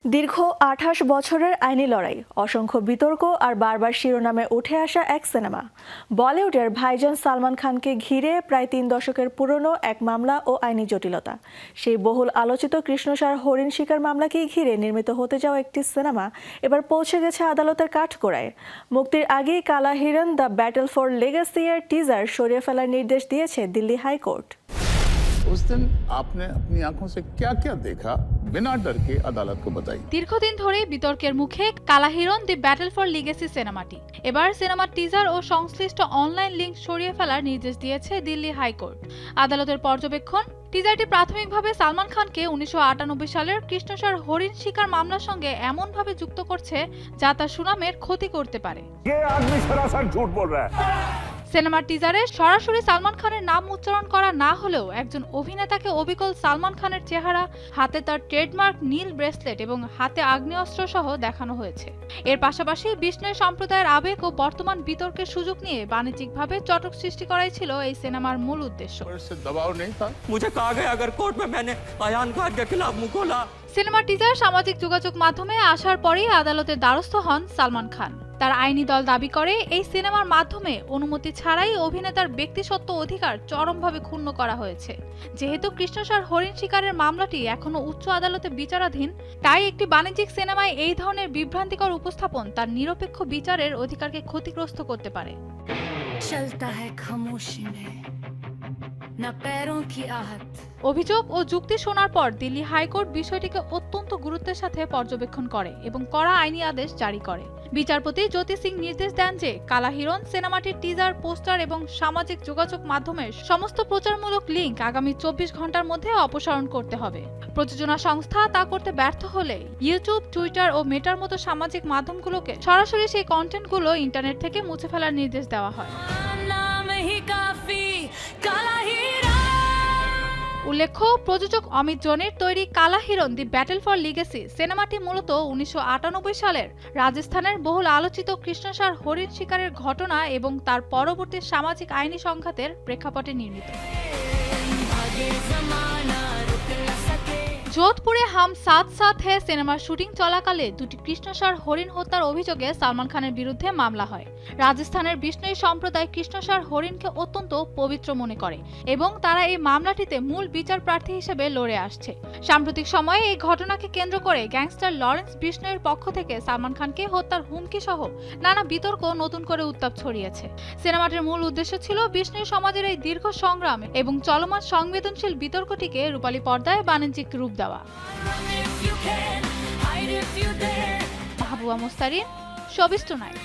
দীর্ঘ ২৮ বছরের আইনি লড়াই, অসংখ্য বিতর্ক আর বারবার শিরোনামে উঠে আসা এক সিনেমা। বলিউডের ভাইজান সালমান খানকে ঘিরে প্রায় ৩ দশকের পুরনো এক মামলা ও আইনি জটিলতা। সেই বহুল আলোচিত কৃষ্ণসার হরিণ শিকার মামলাকেই ঘিরে নির্মিত হতে যাওয়া একটি সিনেমা এবার পৌঁছে গেছে আদালতের কাঠগড়ায়। মুক্তির আগেই কালা Hiran the battle for legacy এর টিজার সরিয়ে ফেলার নির্দেশ দিয়েছে দিল্লি হাইকোর্ট। उस दिन आपने अपनी आंखों से क्या क्या देखा, बिना डर के अदालत को बताइए। দীর্ঘদিন ধরে বিতর্কের মুখে কালা হিরণ দি ব্যাটল ফর লিগেসি সিনেমাটি। এবার সিনেমার টিজার ও সংশ্লিষ্ট অনলাইন লিংক সরিয়ে ফেলার নির্দেশ দিয়েছে দিল্লি হাইকোর্ট। আদালতের পর্যবেক্ষণ, টিজারটি প্রাথমিকভাবে সালমান খানকে ১৯৯৮ সালের কৃষ্ণসার হরিণ শিকার মামলার সঙ্গে এমনভাবে যুক্ত করছে যা তার সুনামের ক্ষতি করতে পারে। সিনেমার টিজারে সরাসরি সালমান খানের নাম উচ্চারণ করা না হলেও একজন অভিনেতাকে অবিকল সালমান খানের চেহারা, হাতে তার ট্রেডমার্ক নীল ব্রেসলেট এবং হাতে আগ্নেয়াস্ত্র সহ দেখানো হয়েছে। এর পাশাপাশি বিষ্ণু সম্প্রদায়ের আবেগ ও বর্তমান বিতর্কের সুযোগ নিয়ে বাণিজ্যিকভাবে চটক সৃষ্টি করাই ছিল এই সিনেমার মূল উদ্দেশ্য। সিনেমার টিজার সামাজিক যোগাযোগ মাধ্যমে আসার পরেই আদালতের দ্বারস্থ হন সালমান খান। তার আইনি দল দাবি করে, এই সিনেমার মাধ্যমে অনুমতি ছাড়াই অভিনেতার ব্যক্তিসত্ত্ব অধিকার চরমভাবে ক্ষুণ্ণ করা হয়েছে। যেহেতু কৃষ্ণসার হরিণ শিকারের মামলাটি এখনো উচ্চ আদালতে বিচারাধীন, তাই একটি বাণিজ্যিক সিনেমায় এই ধরনের বিভ্রান্তিকর উপস্থাপন তার নিরপেক্ষ বিচারের অধিকারকে ক্ষতিগ্রস্ত করতে পারে। অভিযোগ ও যুক্তি শোনার পর দিল্লি হাইকোর্ট বিষয়টিকে অত্যন্ত গুরুত্বের সাথে পর্যবেক্ষণ করে এবং কড়া আইনি আদেশ জারি করে। বিচারপতি জ্যোতি সিং নির্দেশ দেন যে কালা হিরণ সিনেমাটির টিজার, পোস্টার এবং সামাজিক যোগাযোগ মাধ্যমের সমস্ত প্রচারমূলক লিংক আগামী ২৪ ঘন্টার মধ্যে অপসারণ করতে হবে। প্রযোজনা সংস্থা তা করতে ব্যর্থ হলে ইউটিউব, টুইটার ও মেটার মতো সামাজিক মাধ্যমগুলোকে সরাসরি সেই কন্টেন্টগুলো ইন্টারনেট থেকে মুছে ফেলার নির্দেশ দেওয়া হয়। উল্লেখ্য, প্রযোজক অমিত জনের তৈরি কালা হিরণ দি ব্যাটল ফর লিগেসি সিনেমাটি মূলত ১৯৯৮ সালের রাজস্থানের বহুল আলোচিত কৃষ্ণসার হরিণ শিকারের ঘটনা এবং তার পরবর্তী সামাজিক আইনি সংঘাতের প্রেক্ষাপটে নির্মিত। যোধপুরে হাম সাথ সাথ হে সিনেমার শুটিং চলাকালে দুটি কৃষ্ণসার হরিণ হত্যার অভিযোগে সালমান খানের বিরুদ্ধে মামলা হয়। রাজস্থানের বিষ্ণুই সম্প্রদায় কৃষ্ণসার হরিণকে অত্যন্ত পবিত্র মনে করে এবং তারা এই মামলাটিতে মূল বিচার প্রার্থী হিসেবে লড়ে আসছে। সাম্প্রতিক সময়ে এই ঘটনাকে কেন্দ্র করে গ্যাংস্টার লরেন্স বিষ্ণুইয়ের পক্ষ থেকে সালমান খানকে হত্যার হুমকি সহ নানা বিতর্ক নতুন করে উত্তাপ ছড়িয়েছে। সিনেমাটির মূল উদ্দেশ্য ছিল বিষ্ণুই সমাজের এই দীর্ঘ সংগ্রাম এবং চলমান সংবেদনশীল বিতর্কটিকে রূপালী পর্দায় বাণিজ্যিক রূপ দেওয়া। Mahbuba Mustarin, showbiz tonight.